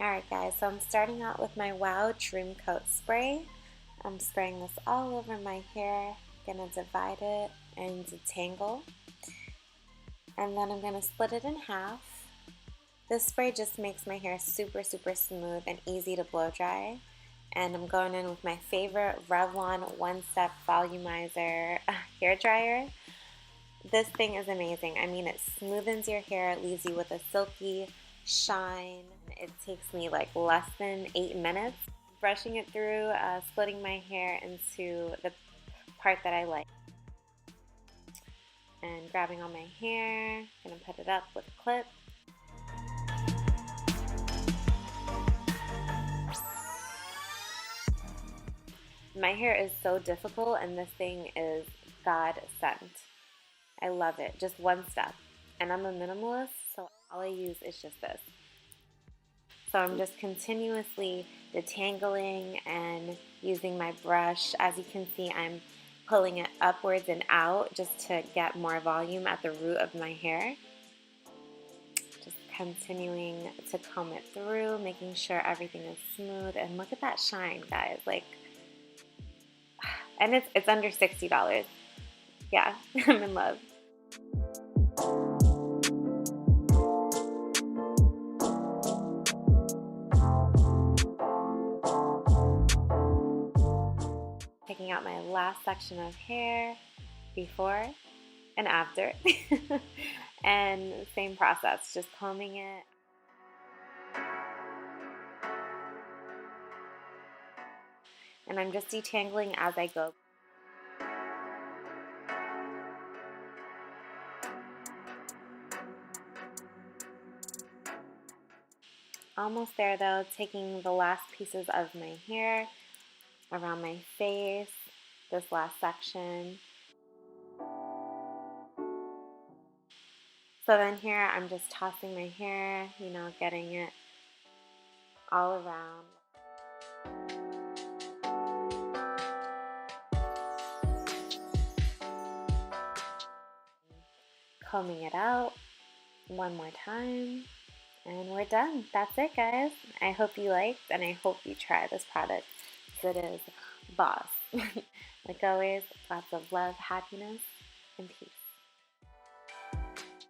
Alright guys, so I'm starting out with my Wow Dream Coat Spray. I'm spraying this all over my hair, gonna divide it and detangle, and then I'm gonna split it in half. This spray just makes my hair super smooth and easy to blow dry. And I'm going in with my favorite Revlon one-step volumizer hair dryer. This thing is amazing. I mean, it smoothens your hair, it leaves you with a silky shine. It takes me like less than 8 minutes. Brushing it through, splitting my hair into the part that I like. And grabbing all my hair, gonna put it up with a clip. My hair is so difficult and this thing is God sent. I love it, just one step. And I'm a minimalist, so all I use is just this. So I'm just continuously detangling and using my brush. As you can see, I'm pulling it upwards and out just to get more volume at the root of my hair. Just continuing to comb it through, making sure everything is smooth. And look at that shine, guys. Like, and it's under $60. Yeah, I'm in love. Taking out my last section of hair before and after. And same process, just combing it. And I'm just detangling as I go. Almost there though, taking the last pieces of my hair around my face, this last section. So then here I'm just tossing my hair, you know, getting it all around. Combing it out one more time. And we're done. That's it, guys. I hope you liked, and I hope you try this product because it is boss. Like always, lots of love, happiness, and peace.